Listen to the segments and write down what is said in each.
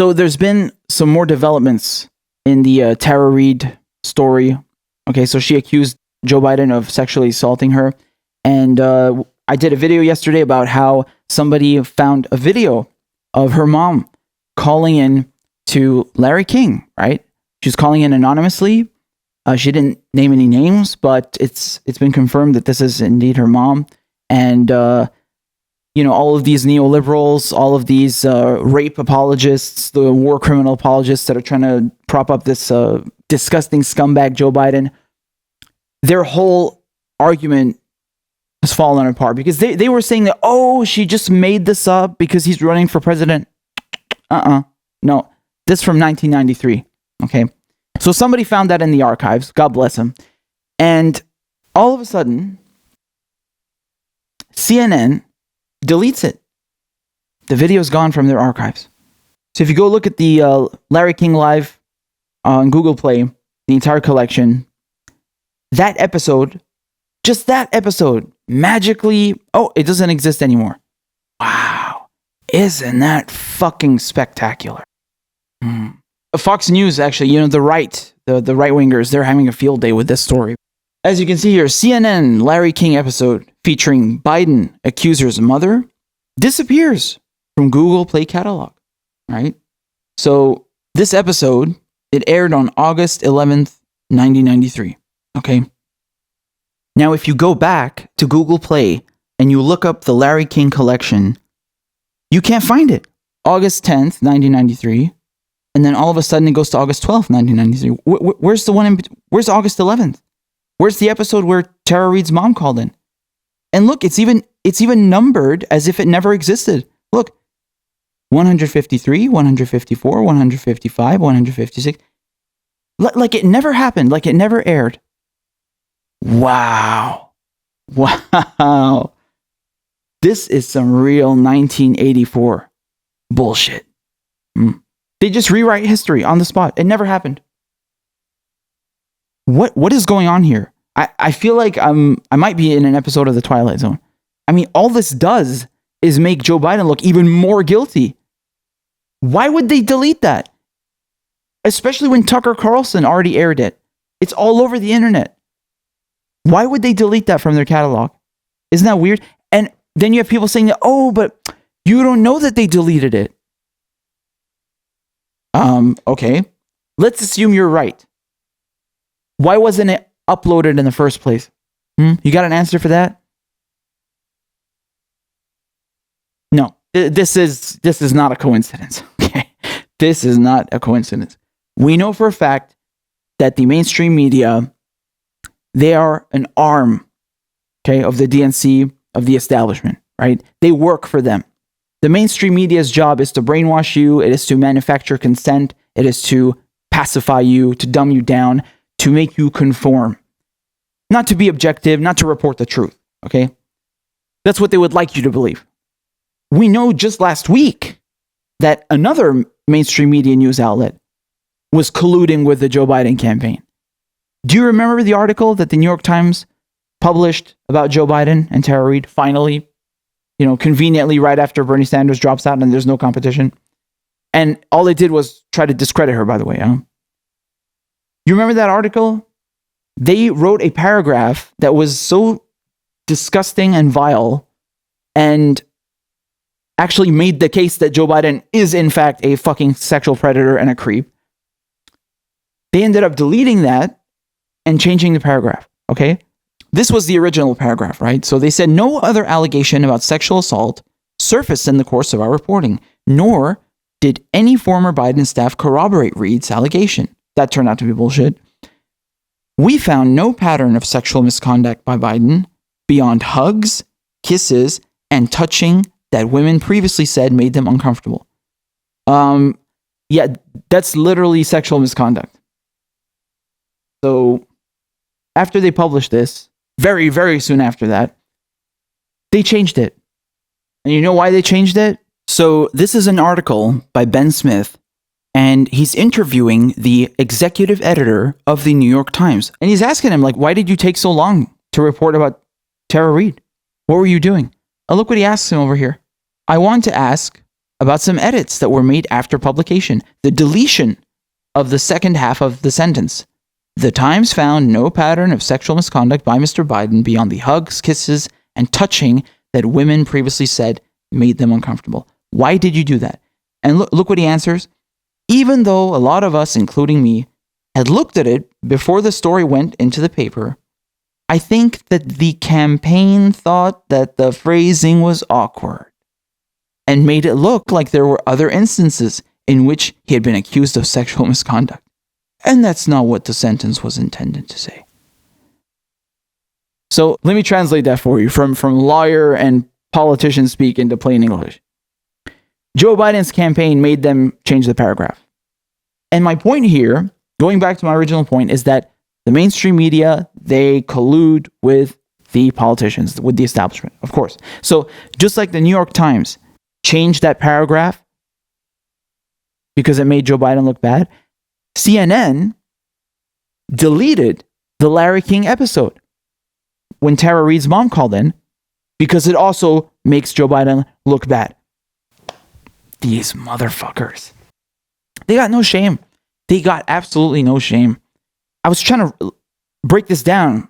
So there's been some more developments in the Tara Reade story. Okay, so she accused Joe Biden of sexually assaulting her. And I did a video yesterday about how somebody found a video of her mom calling in to Larry King, right? She's calling in anonymously. She didn't name any names, but it's been confirmed that this is indeed her mom. And all of these neoliberals, all of these rape apologists, the war criminal apologists that are trying to prop up this disgusting scumbag Joe Biden, their whole argument has fallen apart because they were saying that, oh, she just made this up because he's running for president. No, this is from 1993. Okay. So somebody found that in the archives. God bless him. And all of a sudden, CNN deletes it. The video's gone from their archives. So if you go look at the Larry King Live on Google Play, the entire collection, that episode, just that episode, magically, it doesn't exist anymore. Wow. Isn't that fucking spectacular? Fox News, actually, the right, the right-wingers, they're having a field day with this story. As you can see here, CNN Larry King episode featuring Biden accuser's mother disappears from Google Play catalog, right? So this episode, it aired on August 11th, 1993, okay? Now, if you go back to Google Play and you look up the Larry King collection, you can't find it. August 10th, 1993, and then all of a sudden it goes to August 12th, 1993. Where's the one where's August 11th? Where's the episode where Tara Reade's mom called in? And look, it's even numbered as if it never existed. Look, 153, 154, 155, 156. Like it never happened, like it never aired. Wow. This is some real 1984 bullshit. They just rewrite history on the spot. It never happened. What is going on here? I feel like I might be in an episode of The Twilight Zone. I mean, all this does is make Joe Biden look even more guilty. Why would they delete that? Especially when Tucker Carlson already aired it. It's all over the internet. Why would they delete that from their catalog? Isn't that weird? And then you have people saying that, but you don't know that they deleted it. Okay. Let's assume you're right. Why wasn't it uploaded in the first place? You got an answer for that? No. This is not a coincidence. Okay. This is not a coincidence. We know for a fact that the mainstream media, they are an arm, okay, of the DNC, of the establishment, right? They work for them. The mainstream media's job is to brainwash you. It is to manufacture consent. It is to pacify you, to dumb you down, to make you conform. Not to be objective, not to report the truth, okay? That's what they would like you to believe. We know just last week that another mainstream media news outlet was colluding with the Joe Biden campaign. Do you remember the article that the New York Times published about Joe Biden and Tara Reade finally, conveniently right after Bernie Sanders drops out and there's no competition? And all they did was try to discredit her, by the way. You remember that article? They wrote a paragraph that was so disgusting and vile and actually made the case that Joe Biden is in fact a fucking sexual predator and a creep. They ended up deleting that and changing the paragraph, okay? This was the original paragraph, right? So they said, no other allegation about sexual assault surfaced in the course of our reporting, nor did any former Biden staff corroborate Reade's allegation. That turned out to be bullshit. We found no pattern of sexual misconduct by Biden beyond hugs, kisses, and touching that women previously said made them uncomfortable. Yeah, that's literally sexual misconduct. So after they published this, very, very soon after that, they changed it. And you know why they changed it? So this is an article by Ben Smith, and he's interviewing the executive editor of the New York Times. And he's asking him, why did you take so long to report about Tara Reade? What were you doing? Oh, look what he asks him over here. I want to ask, about some edits that were made after publication. The deletion of the second half of the sentence. The Times found no pattern of sexual misconduct by Mr. Biden beyond the hugs, kisses, and touching that women previously said made them uncomfortable. Why did you do that? And look what he answers. Even though a lot of us, including me, had looked at it before the story went into the paper, I think that the campaign thought that the phrasing was awkward and made it look like there were other instances in which he had been accused of sexual misconduct. And that's not what the sentence was intended to say. So let me translate that for you from lawyer and politician speak into plain English. Joe Biden's campaign made them change the paragraph. And my point here, going back to my original point, is that the mainstream media, they collude with the politicians, with the establishment, of course. So just like the New York Times changed that paragraph because it made Joe Biden look bad, CNN deleted the Larry King episode when Tara Reade's mom called in because it also makes Joe Biden look bad. These motherfuckers. They got no shame. They got absolutely no shame. I was trying to break this down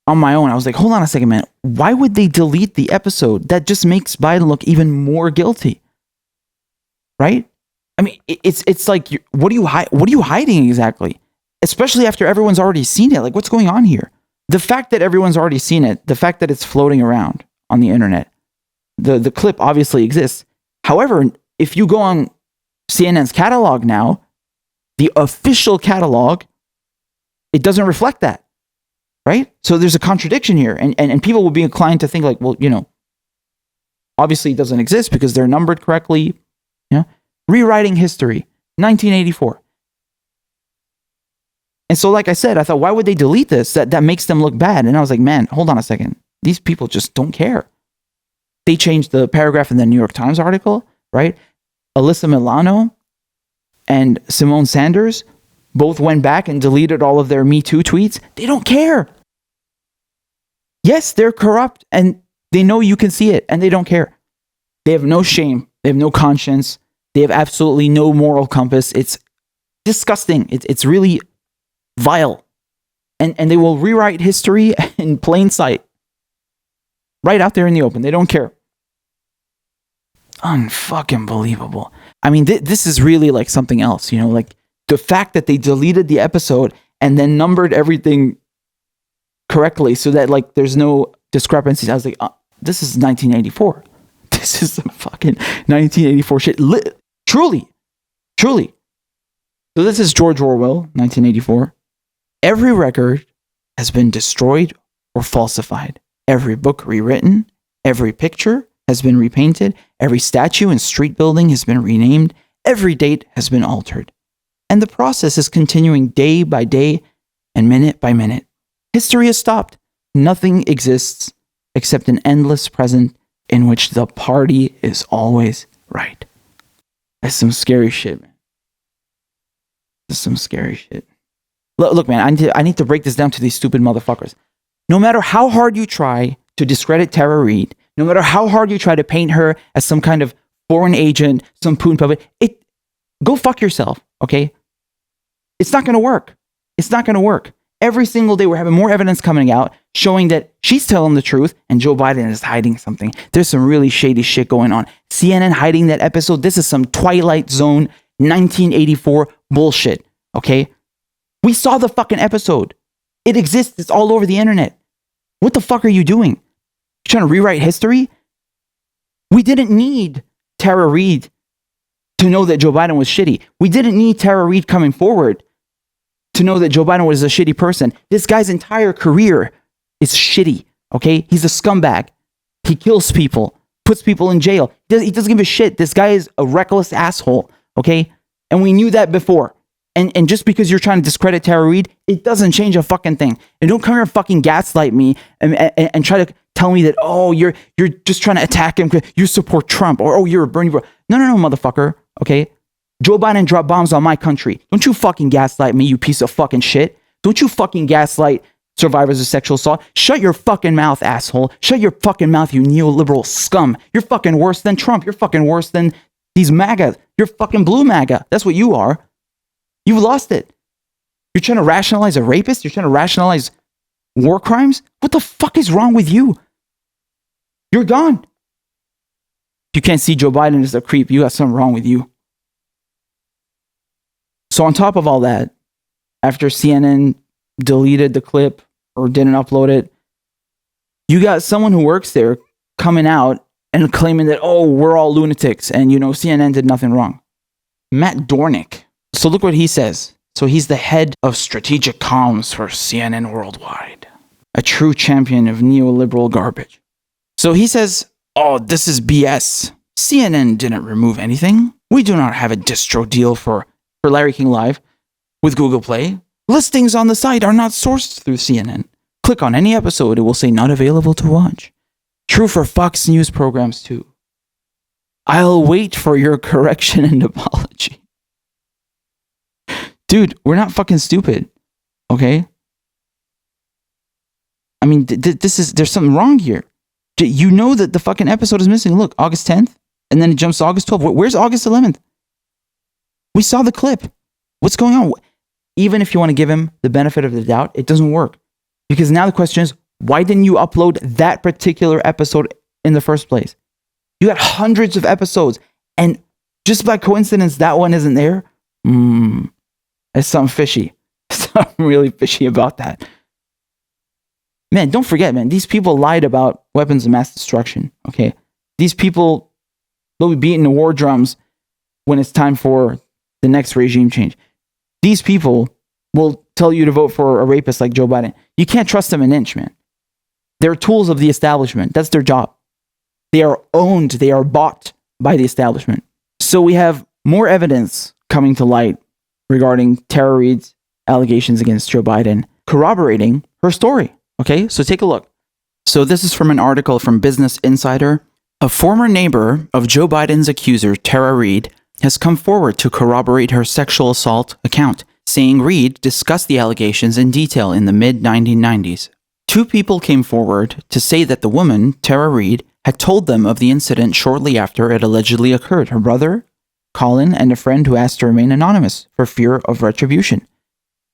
on my own. I was like, hold on a second, man. Why would they delete the episode? That just makes Biden look even more guilty. Right? I mean, it's like, what are you hiding exactly? Especially after everyone's already seen it. Like, what's going on here? The fact that everyone's already seen it, the fact that it's floating around on the internet, the clip obviously exists. However, if you go on CNN's catalog now, the official catalog, it doesn't reflect that, right? So there's a contradiction here, and people will be inclined to think like, well, obviously it doesn't exist because they're numbered correctly. Rewriting history, 1984. And so, like I said, I thought, why would they delete this? That makes them look bad. And I was like, man, hold on a second. These people just don't care. They changed the paragraph in the New York Times article, right? Alyssa Milano and Simone Sanders both went back and deleted all of their Me Too tweets. They don't care. Yes, they're corrupt and they know you can see it and they don't care. They have no shame. They have no conscience. They have absolutely no moral compass. It's disgusting. It's really vile. And they will rewrite history in plain sight. Right out there in the open. They don't care. Unfucking believable. I mean, this is really like something else, like the fact that they deleted the episode and then numbered everything correctly so that like there's no discrepancies. I was like, this is 1984. This is some fucking 1984 shit. Truly. So this is George Orwell, 1984. Every record has been destroyed or falsified. Every book rewritten. Every picture has been repainted. Every statue and street building has been renamed. Every date has been altered. And the process is continuing day by day and minute by minute. History has stopped. Nothing exists except an endless present in which the party is always right. That's some scary shit, man. That's some scary shit. Look, man, I need to break this down to these stupid motherfuckers. No matter how hard you try to discredit Tara Reade, no matter how hard you try to paint her as some kind of foreign agent, some Putin puppet, go fuck yourself, okay? It's not going to work. It's not going to work. Every single day we're having more evidence coming out showing that she's telling the truth and Joe Biden is hiding something. There's some really shady shit going on. CNN hiding that episode. This is some Twilight Zone 1984 bullshit, okay? We saw the fucking episode. It exists. It's all over the internet. What the fuck are you doing? You're trying to rewrite history? We didn't need Tara Reade to know that Joe Biden was shitty. We didn't need Tara Reade coming forward to know that Joe Biden was a shitty person. This guy's entire career is shitty, okay? He's a scumbag. He kills people, puts people in jail. He doesn't give a shit. This guy is a reckless asshole, okay? And we knew that before. And just because you're trying to discredit Tara Reade, it doesn't change a fucking thing. And don't come here and fucking gaslight me and try to tell me that, oh, you're just trying to attack him because you support Trump, or oh, you're a Bernie bro. No, motherfucker, okay? Joe Biden dropped bombs on my country. Don't you fucking gaslight me, you piece of fucking shit. Don't you fucking gaslight survivors of sexual assault. Shut your fucking mouth, asshole. Shut your fucking mouth, you neoliberal scum. You're fucking worse than Trump. You're fucking worse than These MAGA, you're fucking blue MAGA. That's what you are. You've lost it. You're trying to rationalize a rapist? You're trying to rationalize war crimes? What the fuck is wrong with you? You're gone. You can't see Joe Biden as a creep. You got something wrong with you. So on top of all that, after CNN deleted the clip or didn't upload it, you got someone who works there coming out and claiming that, oh, we're all lunatics and, CNN did nothing wrong. Matt Dornick. So look what he says. So he's the head of strategic comms for CNN Worldwide. A true champion of neoliberal garbage. So he says, oh, this is BS. CNN didn't remove anything. We do not have a distro deal for Larry King Live with Google Play. Listings on the site are not sourced through CNN. Click on any episode, it will say not available to watch. True for Fox News programs too. I'll wait for your correction and apology. Dude, we're not fucking stupid, okay? I mean, there's something wrong here. You know that the fucking episode is missing. Look, August 10th, and then it jumps to August 12th. Where's August 11th? We saw the clip. What's going on? Even if you want to give him the benefit of the doubt, it doesn't work. Because now the question is, why didn't you upload that particular episode in the first place? You got hundreds of episodes, and just by coincidence, that one isn't there? There's something fishy. Something really fishy about that. Man, don't forget, man, these people lied about weapons of mass destruction, okay? These people, they'll be beating the war drums when it's time for the next regime change. These people will tell you to vote for a rapist like Joe Biden. You can't trust them an inch, man. They're tools of the establishment. That's their job. They are owned. They are bought by the establishment. So we have more evidence coming to light regarding Tara Reade's allegations against Joe Biden, corroborating her story. Okay, so take a look. So this is from an article from Business Insider. A former neighbor of Joe Biden's accuser, Tara Reade, has come forward to corroborate her sexual assault account, saying Reade discussed the allegations in detail in the mid-1990s. Two people came forward to say that the woman, Tara Reade, had told them of the incident shortly after it allegedly occurred. Her brother, Colin, and a friend who asked to remain anonymous for fear of retribution.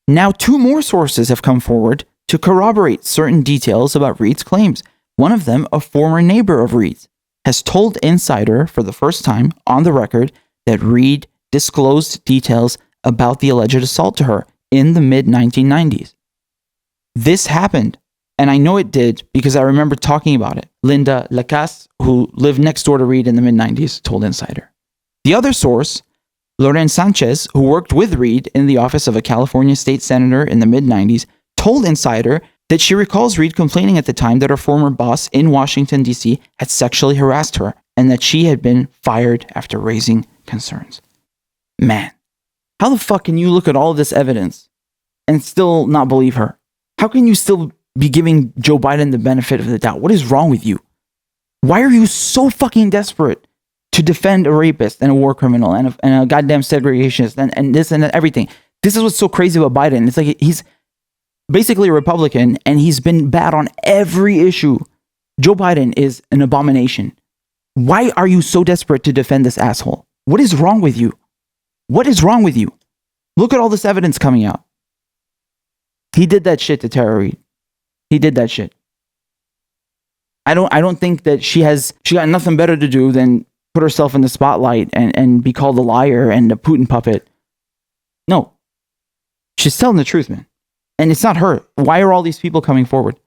Now, two more sources have come forward to corroborate certain details about Reade's claims. One of them, a former neighbor of Reade's, has told Insider for the first time on the record that Reade disclosed details about the alleged assault to her in the mid-1990s. This happened, and I know it did because I remember talking about it. Linda Lacasse, who lived next door to Reade in the mid-90s, told Insider. The other source, Loren Sanchez, who worked with Reade in the office of a California state senator in the mid-90s, told Insider that she recalls Reade complaining at the time that her former boss in Washington, D.C. had sexually harassed her and that she had been fired after raising concerns. Man, how the fuck can you look at all of this evidence and still not believe her? How can you still be giving Joe Biden the benefit of the doubt? What is wrong with you? Why are you so fucking desperate to defend a rapist and a war criminal and a goddamn segregationist and this and everything? This is what's so crazy about Biden. It's like he's basically a Republican and he's been bad on every issue. Joe Biden is an abomination. Why are you so desperate to defend this asshole? What is wrong with you? What is wrong with you? Look at all this evidence coming out. He did that shit to Tara Reade. He did that shit. I don't think that she got nothing better to do than put herself in the spotlight and be called a liar and a Putin puppet. No. She's telling the truth, man. And it's not her. Why are all these people coming forward?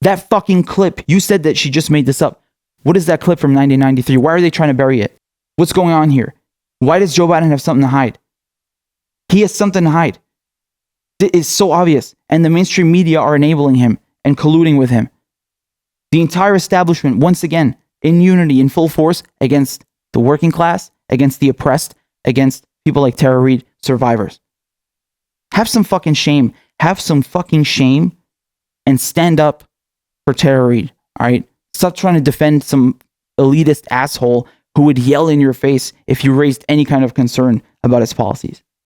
That fucking clip, you said that she just made this up. What is that clip from 1993? Why are they trying to bury it? What's going on here? Why does Joe Biden have something to hide? He has something to hide. It is so obvious. And the mainstream media are enabling him and colluding with him. The entire establishment, once again, in unity, in full force, against the working class, against the oppressed, against people like Tara Reade, survivors. Have some fucking shame. Have some fucking shame and stand up for Tara Reade, all right? Stop trying to defend some elitist asshole who would yell in your face if you raised any kind of concern about his policies.